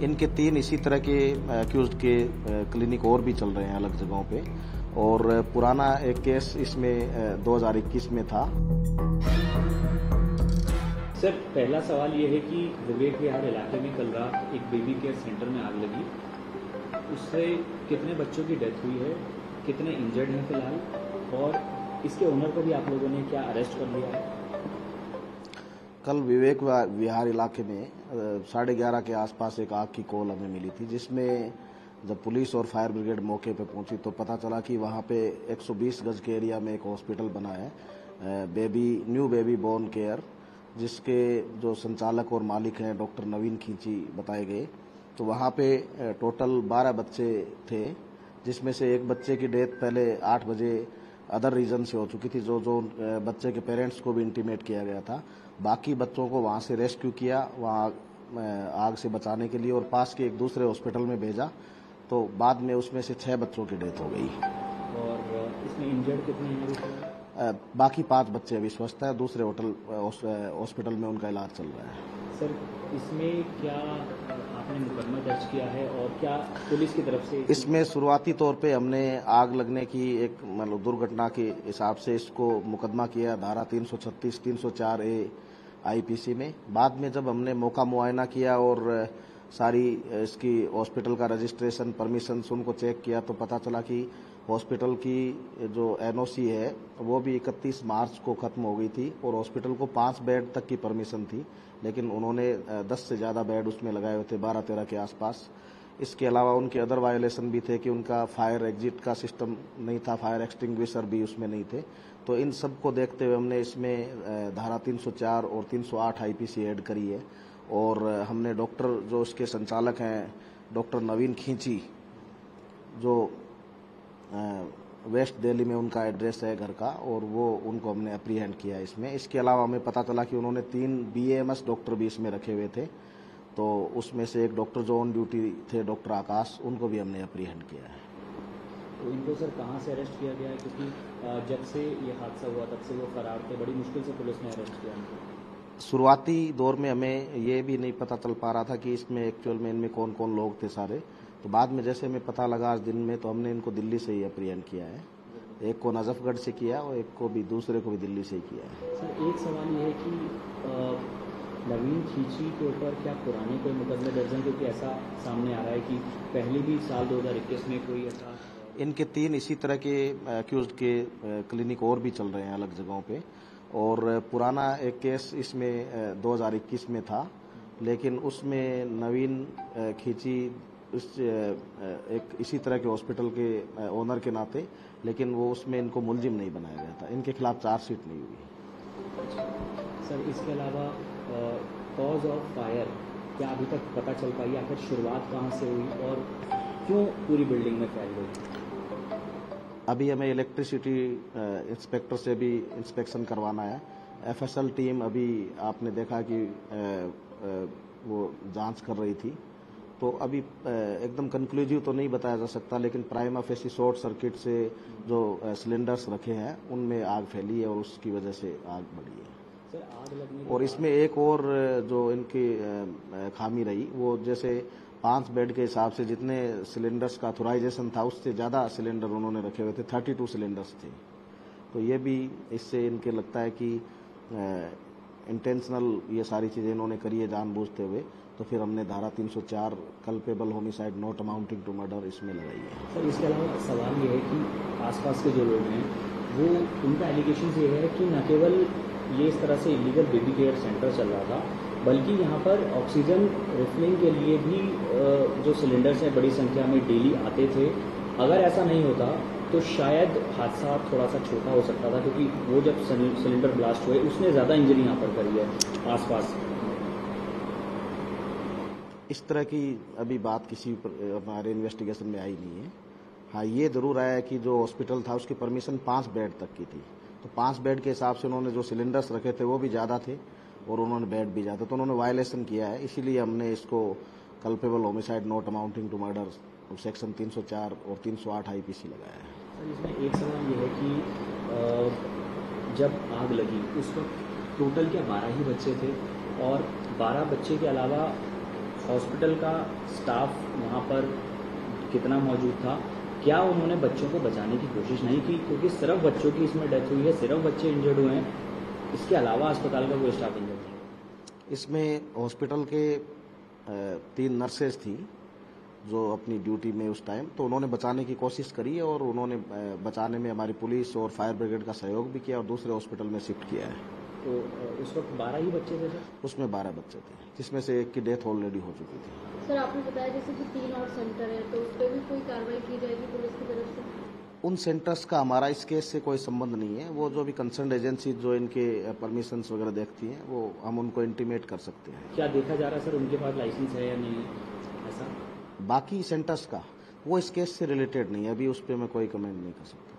इनके 3 इसी तरह के अक्यूज्ड के क्लिनिक और भी चल रहे हैं अलग जगहों पे, और पुराना एक केस इसमें 2021 में था। सर, पहला सवाल ये है कि विवेक विहार इलाके में कल रात एक बेबी केयर सेंटर में आग लगी, उससे कितने बच्चों की डेथ हुई है, कितने इंजर्ड हैं फिलहाल, और इसके ओनर को भी आप लोगों ने क्या अरेस्ट कर लिया है? कल विवेक विहार इलाके में 11:30 के आसपास एक आग की कॉल हमें मिली थी, जिसमें जब पुलिस और फायर ब्रिगेड मौके पर पहुंची तो पता चला कि वहां पे 120 गज के एरिया में एक हॉस्पिटल बना है, न्यू बेबी बोर्न केयर, जिसके जो संचालक और मालिक हैं डॉक्टर नवीन खींची बताए गए। तो वहां पे टोटल 12 बच्चे थे, जिसमें से एक बच्चे की डेथ पहले 8 बजे अदर रीजन से हो चुकी थी, जो बच्चे के पेरेंट्स को भी इंटीमेट किया गया था। बाकी बच्चों को वहां से रेस्क्यू किया, वहां आग से बचाने के लिए, और पास के एक दूसरे हॉस्पिटल में भेजा। तो बाद में उसमें से 6 बच्चों की डेथ हो गई। और इसमें इंजर्ड कितने हैं? बाकी 5 बच्चे अभी स्वस्थ हैं, दूसरे हॉस्पिटल में उनका इलाज चल रहा है। सर, इसमें क्या आपने मुकदमा दर्ज किया है और क्या पुलिस की तरफ से? इसमें शुरुआती तौर पे हमने आग लगने की एक दुर्घटना के हिसाब से इसको मुकदमा किया धारा 336, 304A IPC में। बाद में जब हमने मौका मुआयना किया और सारी इसकी हॉस्पिटल का रजिस्ट्रेशन, परमिशन उनको चेक किया, तो पता चला कि हॉस्पिटल की जो NOC है वो भी 31 मार्च को खत्म हो गई थी, और हॉस्पिटल को 5 बेड तक की परमिशन थी, लेकिन उन्होंने 10 से ज्यादा बेड उसमें लगाए हुए थे, 12-13 के आसपास। इसके अलावा उनके अदर वायलेशन भी थे कि उनका फायर एग्जिट का सिस्टम नहीं था, फायर एक्सटिंग्विशर भी उसमें नहीं थे। तो इन सब को देखते हुए हमने इसमें धारा 304 और 308 IPC ऐड करी है। और हमने डॉक्टर जो इसके संचालक हैं डॉक्टर नवीन खींची, जो वेस्ट दिल्ली में उनका एड्रेस है घर का, और वो उनको हमने अप्रीहेंड किया इसमें। इसके अलावा हमें पता चला कि उन्होंने 3 BAMS डॉक्टर भी इसमें रखे हुए थे, तो उसमें से एक डॉक्टर जो ऑन ड्यूटी थे डॉक्टर आकाश, उनको भी हमने अप्रीहेंड किया है। तो इनको सर कहाँ से अरेस्ट किया गया है? क्योंकि जब से ये हादसा हुआ तब से वो फरार थे, बड़ी मुश्किल से पुलिस ने अरेस्ट किया उनको। शुरुआती दौर में हमें ये भी नहीं पता चल पा रहा था कि इसमें एक्चुअल में इनमें कौन कौन लोग थे सारे। तो बाद में जैसे हमें पता लगा आज दिन में, तो हमने इनको दिल्ली से ही अप्रीहेंड किया है। एक को नजफगढ़ से किया और एक को भी, दूसरे को भी दिल्ली से ही किया है। सर, एक सवाल ये है कि नवीन खींची के ऊपर क्या पुराने कोई मुकदमे दर्ज हैं? क्योंकि ऐसा सामने आ रहा है कि पहले भी साल 2021 में कोई ऐसा। इनके 3 इसी तरह के अक्यूज्ड के क्लिनिक और भी चल रहे हैं अलग जगहों पे, और पुराना एक केस इसमें 2021 में था, लेकिन उसमें नवीन खींची एक इसी तरह के हॉस्पिटल के ओनर के नाते, लेकिन वो उसमें इनको मुलजिम नहीं बनाया गया था, इनके खिलाफ चार्जशीट नहीं हुई। सर, इसके अलावा कॉज ऑफ फायर क्या अभी तक पता चल पाई? आखिर शुरुआत कहाँ से हुई और क्यों पूरी बिल्डिंग में फैल गई? अभी हमें इलेक्ट्रिसिटी इंस्पेक्टर से भी इंस्पेक्शन करवाना है। FSL टीम अभी आपने देखा कि वो जांच कर रही थी, तो अभी एकदम कंक्लूसिव तो नहीं बताया जा सकता, लेकिन प्राइमा फेसी शॉर्ट सर्किट से जो सिलेंडर्स रखे हैं उनमें आग फैली है और उसकी वजह से आग बढ़ी है। सर, आग लगने और इसमें एक और जो इनकी खामी रही, वो जैसे 5 बेड के हिसाब से जितने सिलेंडर्स का ऑथराइजेशन था उससे ज्यादा सिलेंडर उन्होंने रखे हुए थे, 32 सिलेंडर्स थे। तो ये भी इससे इनके लगता है कि इंटेंशनल ये सारी चीजें इन्होंने करी है जानबूझते हुए। तो फिर हमने धारा 304 culpable homicide not amounting to murder इसमें लगाई है। सर, इसके अलावा सवाल ये है कि आसपास के जो लोग हैं वो, उनका एलिगेशन ये है कि न केवल ये इस तरह से इलीगल बेबी केयर सेंटर चल रहा था, बल्कि यहाँ पर ऑक्सीजन रिफिलिंग के लिए भी जो सिलेंडर्स हैं बड़ी संख्या में डेली आते थे। अगर ऐसा नहीं होता तो शायद हादसा थोड़ा सा छोटा हो सकता था, क्योंकि वो जब सिलेंडर ब्लास्ट हुए उसने ज़्यादा इंजरी यहाँ पर करी है आसपास। इस तरह की अभी बात किसी हमारे इन्वेस्टिगेशन में आई नहीं है। हाँ, ये जरूर आया है कि जो हॉस्पिटल था उसकी परमिशन 5 बेड तक की थी, तो 5 बेड के हिसाब से उन्होंने जो सिलेंडर्स रखे थे वो भी ज्यादा थे और उन्होंने बेड भी ज्यादा, तो उन्होंने वायलेशन किया है। इसीलिए हमने इसको culpable homicide not amounting to murder section 304 और 308 IPC लगाया है। सर, इसमें एक सवाल ये है कि जब आग लगी उस वक्त टोटल क्या 12 ही बच्चे थे, और 12 बच्चे के अलावा हॉस्पिटल का स्टाफ वहाँ पर कितना मौजूद था, क्या उन्होंने बच्चों को बचाने की कोशिश नहीं की? क्योंकि सिर्फ बच्चों की इसमें डेथ हुई है, सिर्फ बच्चे इंजर्ड हुए हैं, इसके अलावा अस्पताल का कोई स्टाफ इंजर्ड नहीं। इसमें हॉस्पिटल के 3 नर्सेज थी जो अपनी ड्यूटी में उस टाइम, तो उन्होंने बचाने की कोशिश करी और उन्होंने बचाने में हमारी पुलिस और फायर ब्रिगेड का सहयोग भी किया और दूसरे हॉस्पिटल में शिफ्ट किया है। तो उस वक्त 12 ही बच्चे थे सर? उसमें 12 बच्चे थे, जिसमें से एक की डेथ ऑलरेडी हो चुकी थी। सर आपने बताया जैसे कि 3 और सेंटर है, तो उस पर भी कोई कार्रवाई की जाएगी पुलिस की तरफ से? उन सेंटर्स का हमारा इस केस से कोई संबंध नहीं है। वो जो भी कंसर्न एजेंसी जो इनके परमिशंस वगैरह देखती हैं, वो हम उनको इंटीमेट कर सकते हैं। क्या देखा जा रहा है सर उनके पास लाइसेंस है या नहीं, ऐसा? बाकी सेंटर्स का वो इस केस से रिलेटेड नहीं है, अभी उस पर मैं कोई कमेंट नहीं कर सकता।